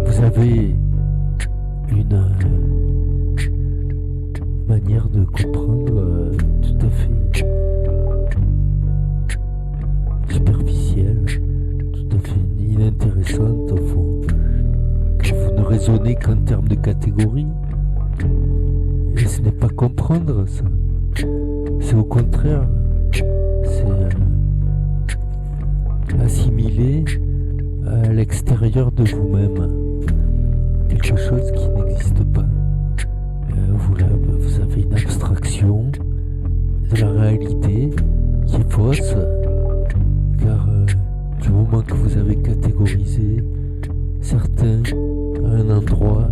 Vous avez une manière de comprendre tout à fait superficielle, tout à fait inintéressante au fond, que vous ne raisonnez qu'en termes de catégories. Et ce n'est pas comprendre ça, c'est au contraire, c'est assimiler à l'extérieur de vous-même quelque chose qui n'existe pas. Vous avez une abstraction de la réalité qui est fausse, car du moment que vous avez catégorisé certains à un endroit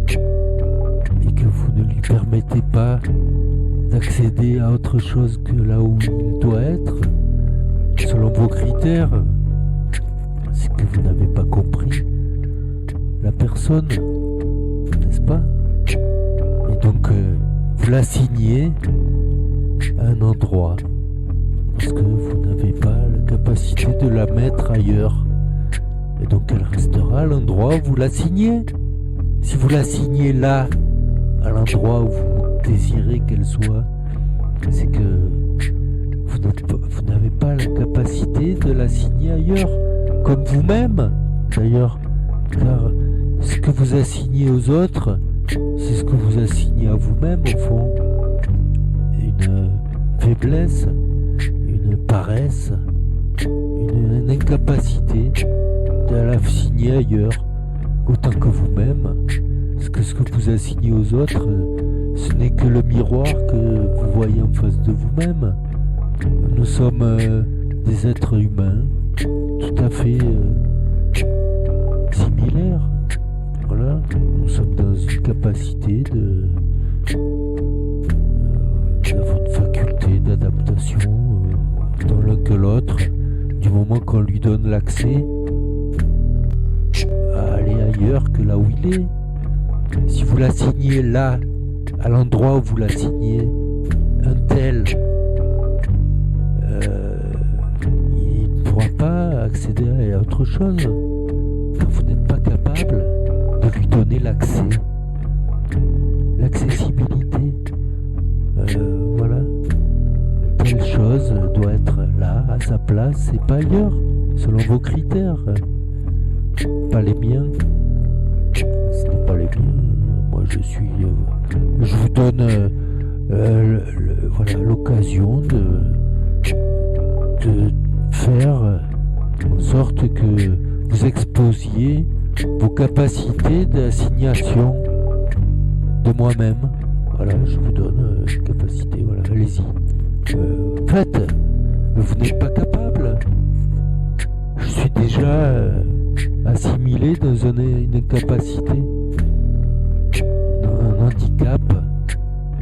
et que vous ne lui permettez pas d'accéder à autre chose que là où il doit être, selon vos critères, c'est que vous n'avez pas compris la personne, n'est-ce pas? Et donc vous l'assignez à un endroit parce que vous n'avez pas la capacité de la mettre ailleurs. Et donc elle restera à l'endroit où vous l'assignez. Si vous l'assignez là, à l'endroit où vous désirez qu'elle soit, c'est que vous n'avez pas la capacité de l'assigner ailleurs, comme vous-même d'ailleurs, car ce que vous assignez aux autres, c'est ce que vous assignez à vous-même au fond. Une faiblesse, une paresse, une incapacité de l'assigner ailleurs, autant que vous-même. Parce que ce que vous assignez aux autres, ce n'est que le miroir que vous voyez en face de vous-même. Nous sommes des êtres humains tout à fait similaires. Voilà, nous sommes dans une capacité de votre faculté d'adaptation dans l'un que l'autre, du moment qu'on lui donne l'accès à aller ailleurs que là où il est. Si vous l'assignez là, à l'endroit où vous l'assignez, un tel, il ne pourra pas accéder à autre chose, car vous n'êtes pas capable de lui donner l'accès, l'accessibilité. Voilà, telle chose doit être là, à sa place, et pas ailleurs, selon vos critères, pas les miens. Ce n'est pas les miens. Moi, je vous donne voilà, l'occasion de faire en sorte que vous exposiez vos capacités d'assignation de moi-même. Voilà, je vous donne une capacité, voilà, allez-y. Faites, vous n'êtes pas capable. Je suis déjà assimilé dans une incapacité, un handicap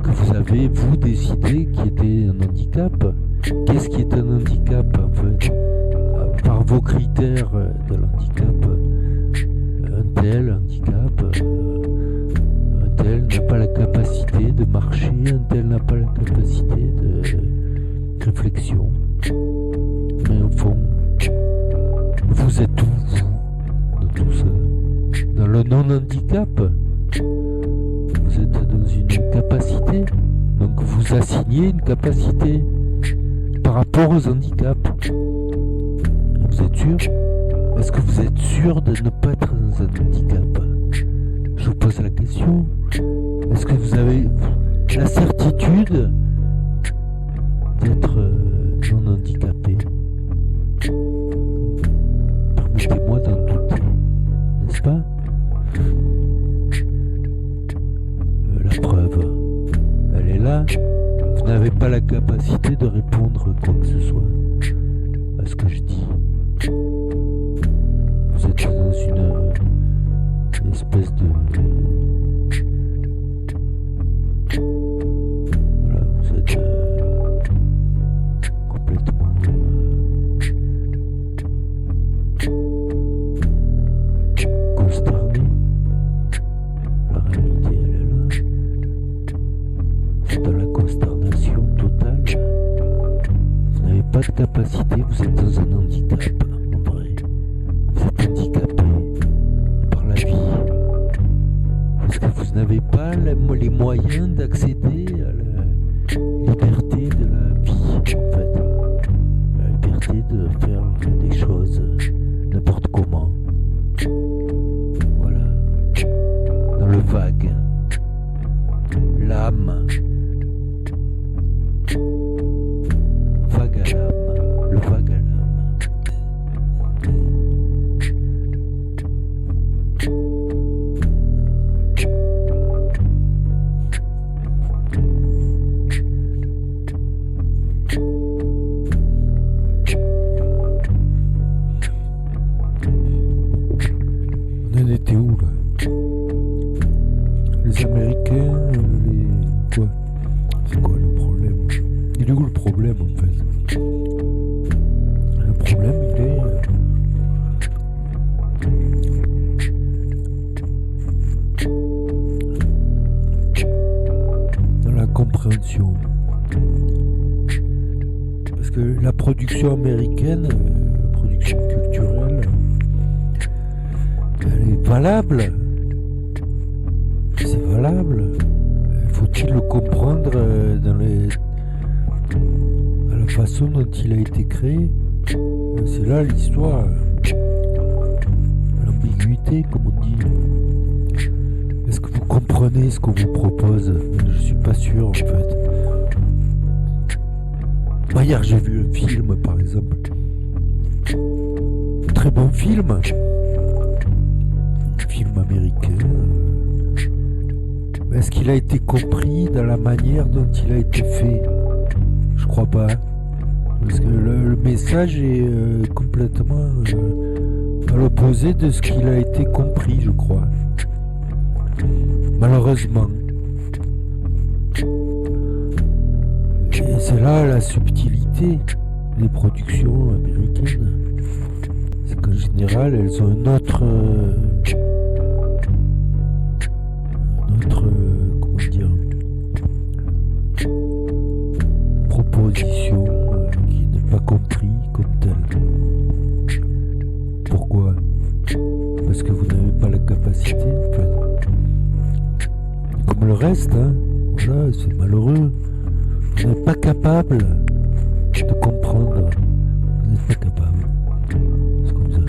que vous avez, vous, décidé qui était un handicap. Qu'est-ce qui est un handicap, en fait? Par vos critères de l'handicap, un tel handicap, un tel n'a pas la capacité de marcher, un tel n'a pas la capacité de réflexion. Mais au fond, vous êtes où, vous, dans tout ça? Dans le non-handicap, vous êtes dans une capacité, donc vous assignez une capacité. par rapport aux handicaps. Vous êtes sûr? Est-ce que vous êtes sûr de ne pas être dans un handicap? Je vous pose la question. Est-ce que vous avez la certitude d'être non handicapé? Permettez-moi d'en douter, n'est-ce pas? La preuve, elle est là. Vous n'avez pas la capacité de répondre quoi que ce soit à ce que je dis. Vous êtes dans une espèce de... Voilà, vous êtes complètement... consterné. La réalité, elle est là. C'est dans la consternation totale. Vous n'avez pas de capacité, vous êtes dans un handicap, en vrai. Vous êtes handicapé par la vie. Parce que vous n'avez pas les moyens d'accéder à la liberté de la vie, en fait. La liberté de faire des choses n'importe comment. Voilà. Dans le vague. L'âme. Vague à l'âme. Le vague à l'âme. On en était où là? Les Américains, quoi? C'est quoi le problème? Il est où le problème en fait? Le problème il est... dans la compréhension. Parce que la production américaine, la production culturelle, elle est valable. C'est valable. Faut-il le comprendre dans à la façon dont il a été créé? C'est là l'histoire. L'ambiguïté, comme on dit. Est-ce que vous comprenez ce qu'on vous propose? Je suis pas sûr en fait. Hier j'ai vu un film par exemple. Très bon film. Un film américain. Est-ce qu'il a été compris dans la manière dont il a été fait? Je crois pas. Parce que le message est complètement à l'opposé de ce qu'il a été compris, je crois. Malheureusement. Et c'est là la subtilité des productions américaines. C'est qu'en général, elles ont un autre... comment dire, proposition qui n'est pas compris comme telle. Pourquoi? Parce que vous n'avez pas la capacité en fait. Comme le reste, hein, voilà, c'est malheureux. Vous n'êtes pas capable de comprendre. Vous n'êtes pas capable. C'est comme ça.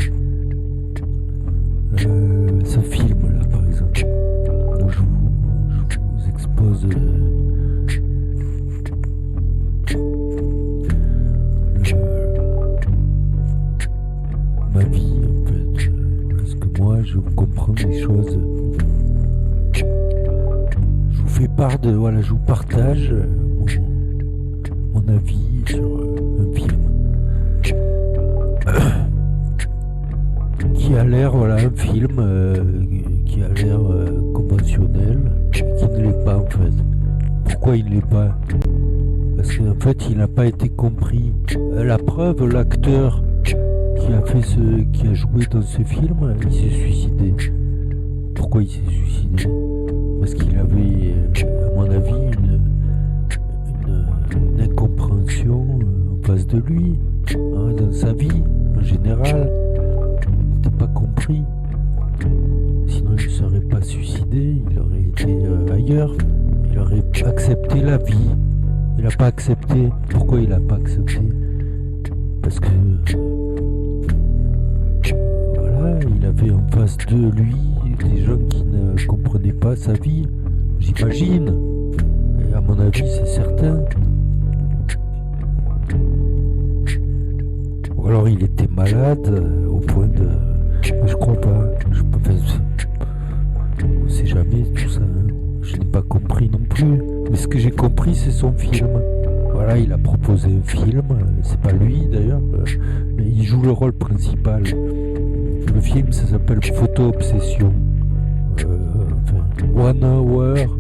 Ce film là par exemple. Je vous expose ma vie en fait, parce que moi je comprends des choses. Je vous fais part de, voilà, je vous partage mon avis sur un film qui a l'air, voilà, un film qui a l'air conventionnel, qui ne l'est pas en fait. Pourquoi il ne l'est pas? Parce qu'en fait il n'a pas été compris. La preuve, l'acteur qui a joué dans ce film, il s'est suicidé. Pourquoi il s'est suicidé? Parce qu'il avait, à mon avis, une incompréhension en face de lui, hein, dans sa vie en général. Il n'était pas compris. Sinon il ne serait pas suicidé, il aurait été ailleurs. Il aurait accepté la vie. Il a pas accepté. Pourquoi il a pas accepté? Parce que voilà, il avait en face de lui des gens qui ne comprenaient pas sa vie, j'imagine. Et à mon avis, c'est certain. Ou alors il était malade au point de... Je crois pas. On sait jamais tout ça. Hein. Je n'ai pas compris non plus. Mais ce que j'ai compris, c'est son film. Voilà, il a proposé un film. C'est pas lui d'ailleurs, mais il joue le rôle principal. Le film, ça s'appelle Photo Obsession. One Hour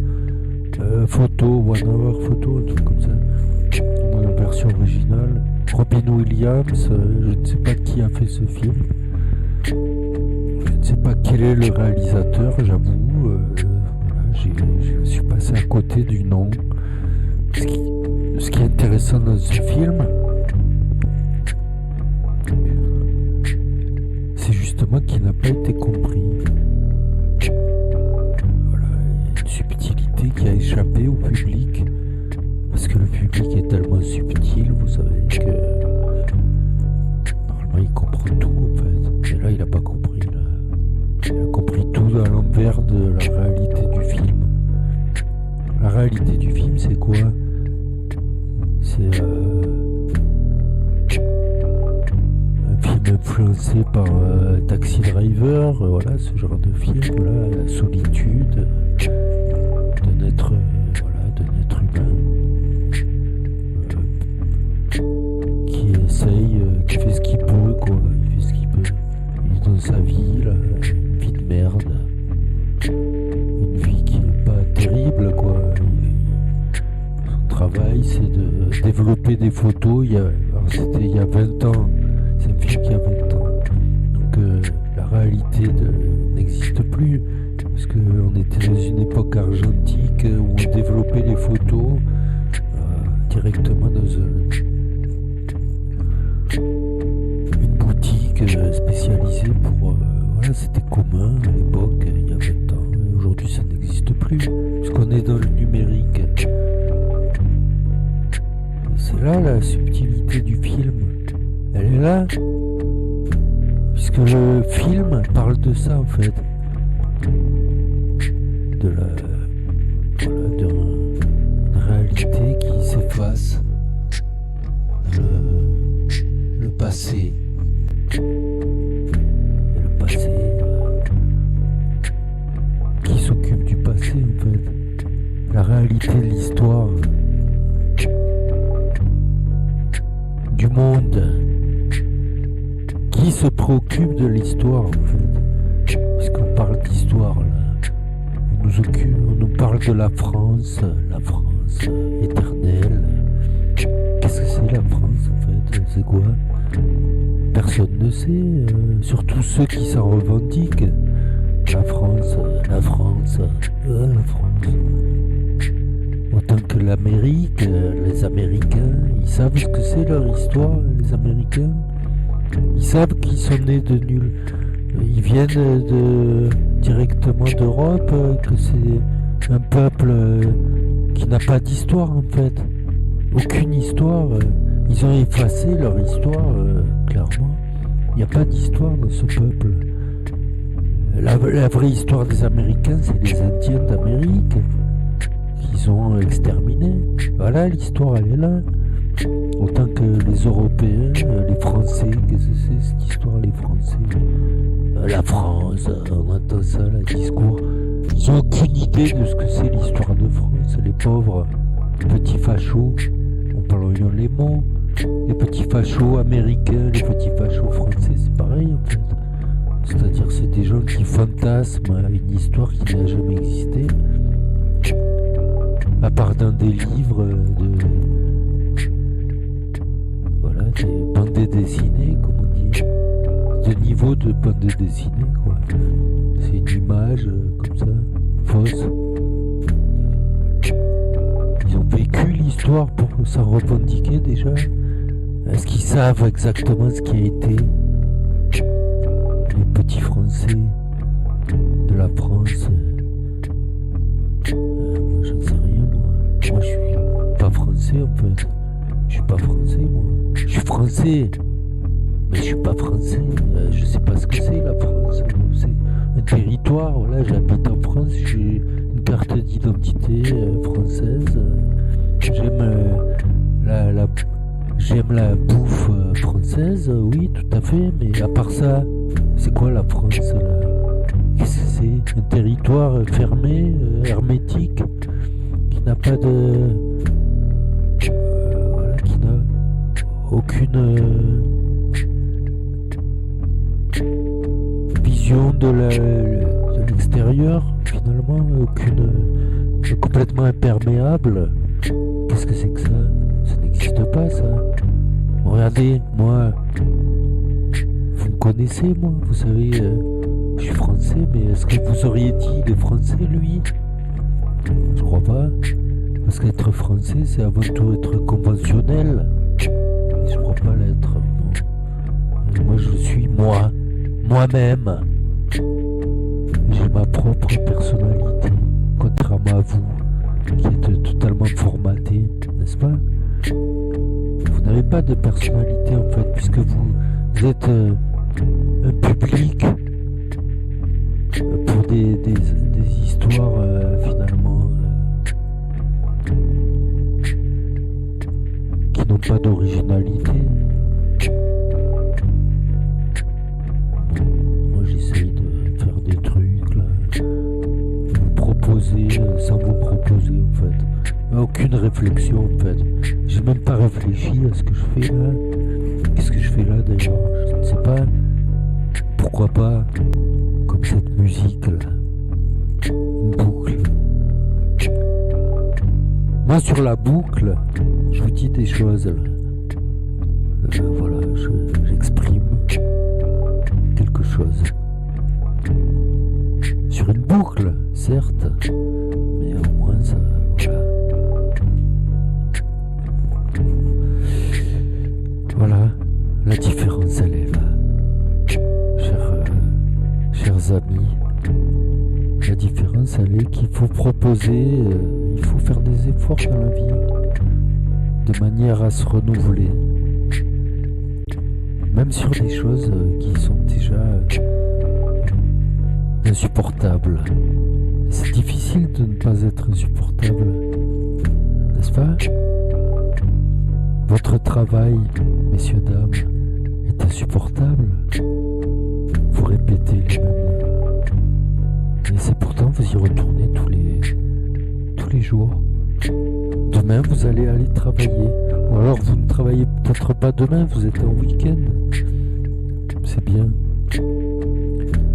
Photo, One Hour Photo, un truc comme ça. Dans la version originale. Robin Williams, je ne sais pas qui a fait ce film. Je ne sais pas quel est le réalisateur, j'avoue. Je suis passé à côté du nom. Ce qui est intéressant dans ce film, c'est justement qu'il n'a pas été compris. Voilà, il y a une subtilité qui a échappé au public. Parce que le public est tellement subtil, vous savez, que normalement il comprend tout en fait. Et là il n'a pas compris. Là. Il a compris tout à l'envers de la réalité du film. La réalité du film, c'est quoi? C'est un film influencé par Taxi Driver, voilà, ce genre de film, voilà, la solitude d'un être, d'un être humain qui fait ce qu'il peut, quoi. Il fait ce qu'il peut. Il est dans sa vie, là, une vie de merde. Une vie qui est pas terrible, quoi. Son travail, c'est de développer des photos. C'était il y a 20 ans. C'est un film qui a 20 ans. Donc la réalité n'existe plus. Parce qu'on était dans une époque argentique où on développait les photos directement dans une boutique spécialisée pour... voilà, c'était commun à l'époque, il y a 20 ans. Et aujourd'hui, ça n'existe plus, puisqu'on est dans le numérique. C'est là la subtilité du film. Elle est là. Puisque le film parle de ça, en fait. D'une réalité qui s'efface. Le passé. Et le passé qui s'occupe du passé en fait. La réalité de l'histoire. Du monde. Qui se préoccupe de l'histoire en fait. Puisqu'on parle d'histoire là. On nous parle de la France éternelle. Qu'est-ce que c'est la France en fait? C'est quoi? Personne ne sait, surtout ceux qui s'en revendiquent. La France. Autant que l'Amérique, les Américains, ils savent ce que c'est leur histoire, les Américains. Ils savent qu'ils sont nés de nul. Ils viennent directement d'Europe, que c'est un peuple qui n'a pas d'histoire en fait. Aucune histoire. Ils ont effacé leur histoire, clairement. Il n'y a pas d'histoire dans ce peuple. La vraie histoire des Américains, c'est les Indiens d'Amérique qu'ils ont exterminés. Voilà, l'histoire, elle est là. Autant que les Européens, les Français, qu'est-ce que c'est cette histoire, les Français? La France, on entend ça, le discours. Ils n'ont aucune idée de ce que c'est l'histoire de France, les pauvres petits fachos. On parle les mots. Les petits fachos américains, les petits fachos français, c'est pareil en fait. C'est-à-dire c'est des gens qui fantasment une histoire qui n'a jamais existé. À part dans des livres des bandes dessinées, comme on dit. De niveau de bande dessinée, quoi. C'est une image comme ça, fausse. Ils ont vécu l'histoire pour s'en revendiquer déjà. Est-ce qu'ils savent exactement ce qui a été les petits Français de la France? Moi, j'en sais rien, moi. Moi, je suis pas français, français en fait. Je suis pas français moi. Je suis français, mais je suis pas français. Je sais pas ce que c'est la France. C'est un territoire, voilà, j'habite en France, j'ai une carte d'identité française. J'aime j'aime la bouffe française, oui, tout à fait, mais à part ça, c'est quoi la France là? Qu'est-ce que c'est? Un territoire fermé, hermétique, qui n'a pas de. Voilà, qui n'a aucune vision de l'extérieur, finalement, aucune. Complètement imperméable. Qu'est-ce que c'est que ça? Ça n'existe pas, ça. Bon, regardez, moi, vous me connaissez, moi, vous savez, je suis français, mais est-ce que vous auriez dit il est français, lui? Je crois pas. Parce qu'être français, c'est avant tout être conventionnel. Et je crois pas l'être, non. Moi, je suis moi, moi-même. J'ai ma propre personnalité, contrairement à vous, qui êtes totalement formaté, n'est-ce pas? Vous n'avez pas de personnalité en fait, puisque vous êtes un public pour des histoires finalement qui n'ont pas d'originalité. Moi j'essaye de faire des trucs là, vous proposer sans vous proposer en fait. Aucune réflexion en fait. J'ai même pas réfléchi à ce que je fais là. Qu'est-ce que je fais là d'ailleurs? Je ne sais pas. Pourquoi pas comme cette musique là. Une boucle. Moi sur la boucle, je vous dis des choses là. Voilà, j'exprime quelque chose. Sur une boucle, certes, mais au moins ça, voilà. Voilà, la différence elle est là, chers amis. La différence elle est qu'il faut proposer, il faut faire des efforts dans la vie, de manière à se renouveler. Même sur des choses qui sont déjà insupportables. C'est difficile de ne pas être insupportable, n'est-ce pas? Votre travail, messieurs, dames, est insupportable. Vous répétez les mêmes. Et c'est pourtant vous y retournez tous les jours. Demain, vous allez aller travailler. Ou alors vous ne travaillez peut-être pas demain, vous êtes en week-end. C'est bien.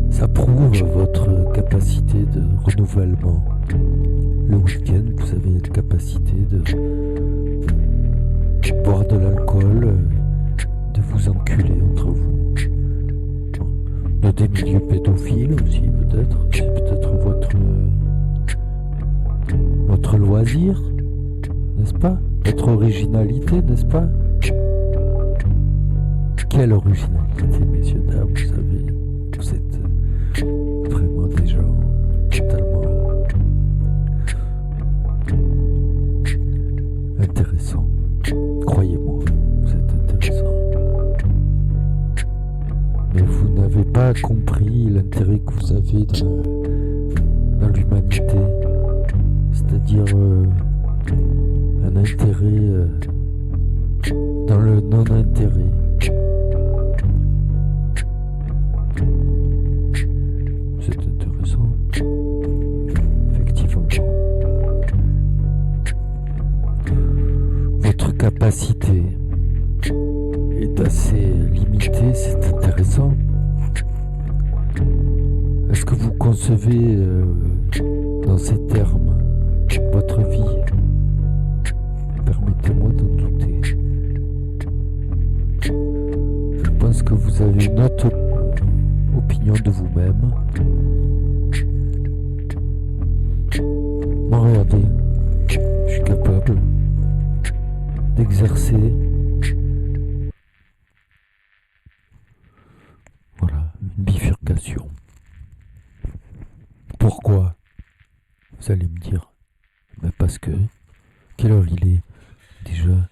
Ça prouve votre capacité de renouvellement. Le week-end, vous avez une capacité de boire de l'alcool, de vous enculer entre vous. De des milieux pédophiles aussi, peut-être. C'est peut-être votre loisir, n'est-ce pas? Votre originalité, n'est-ce pas? Quelle originalité, messieurs, dames, vous savez. Vous êtes vraiment des gens totalement intéressants. Croyez-moi, vous êtes intéressants. Mais vous n'avez pas compris l'intérêt que vous avez dans l'humanité. C'est-à-dire un intérêt dans le non-intérêt. C'est intéressant. Effectivement. Votre capacité est assez limitée, c'est intéressant. Est-ce que vous concevez dans ces termes votre vie? Permettez-moi d'en douter. Je pense que vous avez une autre opinion de vous-même. Moi, regardez, je suis capable d'exercer, voilà, une bifurcation. Pourquoi? Vous allez me dire, mais parce que, quelle heure il est? Déjà,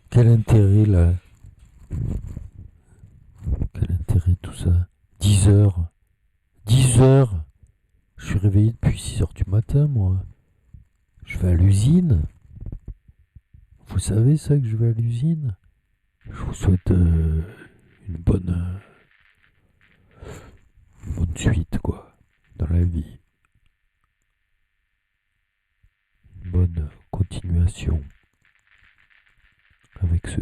quel intérêt là? Quel intérêt tout ça? 10 heures. 10 heures. Je suis réveillé depuis 6 heures du matin, moi. Je vais à l'usine. Vous savez ça que je vais à l'usine? Je vous souhaite une bonne suite, quoi, dans la vie. Une bonne continuation avec ce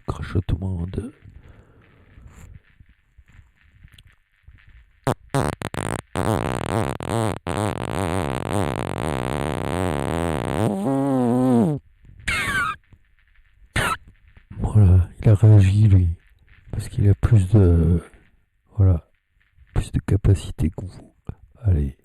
crachotement de. Voilà, il a réagi lui, parce qu'il a plus de. Voilà, plus de capacité que vous. Allez.